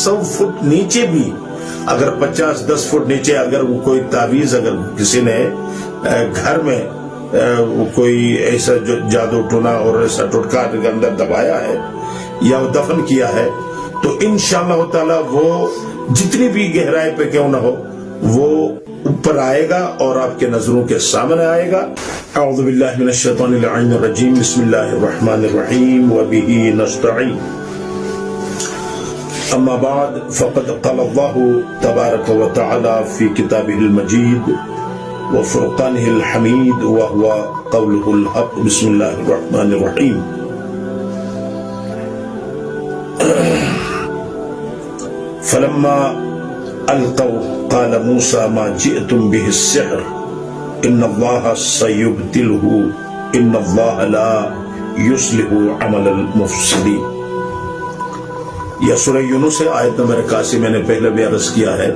100 foot नीचे भी, अगर 50-10 फुट नीचे अगर वो कोई तावीज अगर किसी ने घर में कोई ऐसा जो जादू टोना और ऐसा टोटका के अंदर दबाया है या वो दफन किया है, तो इंशाअल्लाह ताला वो जितनी भी गहराई पे क्यों ना हो वो ऊपर आएगा और आपके नजरों के सामने आएगा। अऊज़ु बिल्लाहि मिनश शैतानिर रजीम, बिस्मिल्लाहिर रहमानिर रहीम व बिही नस्तईन। अम्मा बाद फ़क़द क़ाला अल्लाहु तबारक व तआला फ़ी किताबिहिल मजीद व फ़ुरक़ानिहिल हमीद व हुवा क़ौलुहुल हक़। बिस्मिल्लाहिर रहमानिर रहीम। फलम्मा अलक़ौ क़ाल मूसा मा जिअतुम बिहिस सिह्र इन्नल्लाह सयुब्तिलहु इन्नल्लाह ला युस्लिहु अमलल मुफ़्सिदीन। यह सूरह यूनुस है, आयत नंबर 81। मैंने पहले भी अर्ज किया है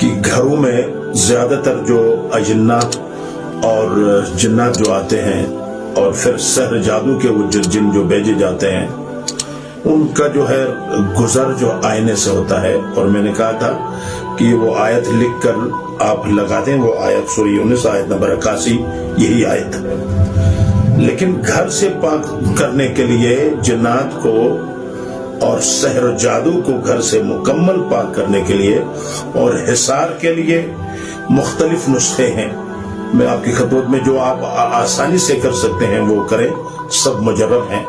कि घरों में ज्यादातर जो अजिन्नात और जिन्नात जो आते हैं और फिर सहर जादू के वो जिन जो भेजे जाते हैं, उनका जो है गुजर जो आईने से होता है। और मैंने कहा था कि वो आयत लिख कर आप लगा दें, वो आयत सूरह यूनुस आयत नंबर 81 यही आयत है। लेकिन घर से पाक करने के लिए जिन्नात को और सहर जादू को घर से मुकम्मल पाक करने के लिए और हिसार के लिए मुख्तलिफ नुस्खे हैं। मैं आपकी खिदमत में जो आप आसानी से कर सकते हैं वो करें, सब मुजर्रब हैं।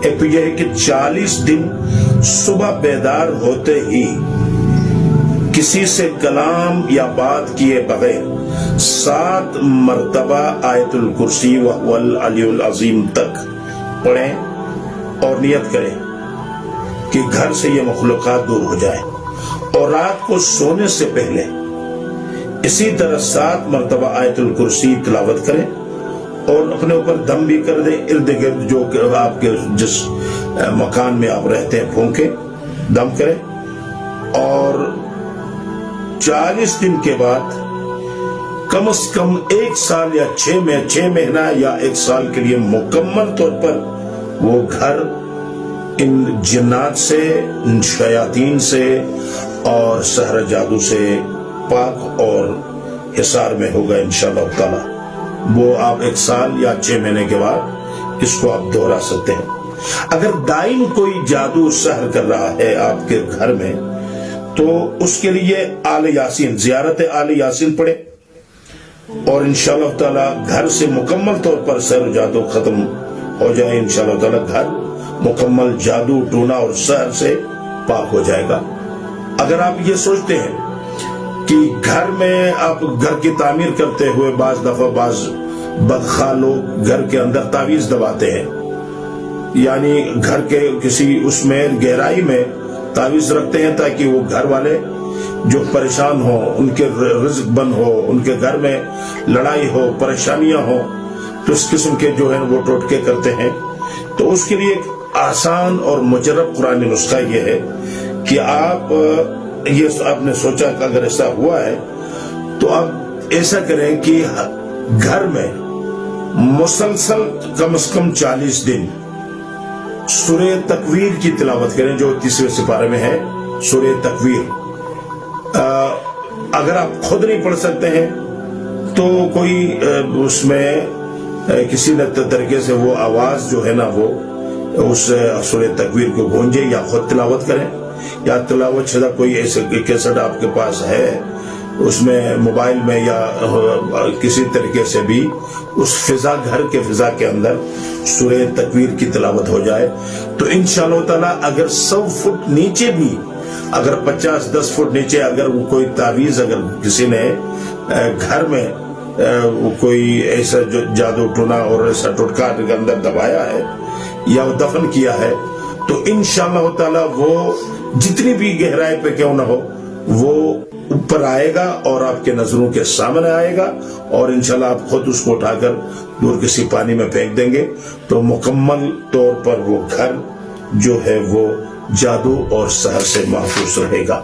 एक तो यह है कि 40 दिन सुबह बेदार होते ही किसी से कलाम या बात किए बगैर 7 मरतबा आयतुल कुर्सी व वल अलीउल अजीम तक पढ़ें और नियत करें कि घर से ये मखलूक़ात दूर हो जाए। और रात को सोने से पहले इसी तरह 7 मरतबा आयतुल कुर्सी तिलावत करें और अपने ऊपर दम भी कर दें। इर्द गिर्द जो आपके जिस मकान में आप रहते हैं फूंके दम करें। और 40 दिन के बाद कम से कम 1 साल या 6 महीना या 1 साल के लिए मुकम्मल तौर पर वो घर इन जिन्नात से, इन शयातीन से और सहर जादू से पाक और हिसार में होगा इंशाअल्लाह ताला। वो आप 1 साल या 6 महीने के बाद इसको आप दोहरा सकते हैं। अगर दाइम कोई जादू सहर कर रहा है आपके घर में, तो उसके लिए आले यासीन, ज़ियारत आले यासीन पढ़े और इंशाअल्लाह ताला घर से मुकम्मल तौर पर सहर जादू खत्म हो जाए। इंशाअल्लाह ताला घर मुकम्मल जादू टूना और सहर से पाक हो जाएगा। अगर आप ये सोचते हैं कि घर में आप घर की तामीर करते हुए बाज दफा बाज बदखा लोग घर के अंदर तावीज दबाते हैं, यानी घर के किसी उसमें गहराई में तावीज रखते हैं ताकि वो घर वाले जो परेशान हो, उनके रिज़्क बंद हो, उनके घर में लड़ाई हो, परेशानियां हो, तो इस किस्म के जो है वो टोटके करते हैं। तो उसके लिए एक आसान और मुजर्रब कुरानी नुस्खा ये है कि आप ये आपने सोचा कि अगर ऐसा हुआ है तो आप ऐसा करें कि घर में मुसलसल कम से कम 40 दिन सूरह तकवीर की तिलावत करें, जो 30वें सिपारे में है सूरह तकवीर। अगर आप खुद नहीं पढ़ सकते हैं तो कोई उसमें किसी न तरीके से वो आवाज जो है ना वो उस सूरह तकवीर को गूंजे या खुद तिलावत करें, या तिलावत शुदा कोई ऐसे कैसेट आपके पास है उसमें मोबाइल में या किसी तरीके से भी उस फिजा, घर के फिजा के अंदर सूरह तकवीर की तिलावत हो जाए, तो इंशाअल्लाह ताला अगर 100 फुट नीचे भी, अगर 50-10 फुट नीचे अगर वो कोई तावीज अगर किसी ने घर में कोई ऐसा जो जादू टोना और ऐसा टोटका के अंदर दबाया है या वो दफन किया है, तो इंशाअल्लाह ताला वो जितनी भी गहराई पे क्यों ना हो वो ऊपर आएगा और आपके नजरों के सामने आएगा। और इंशाल्लाह आप खुद उसको उठाकर दूर किसी पानी में फेंक देंगे तो मुकम्मल तौर पर वो घर जो है वो जादू और सहर से महफूज रहेगा।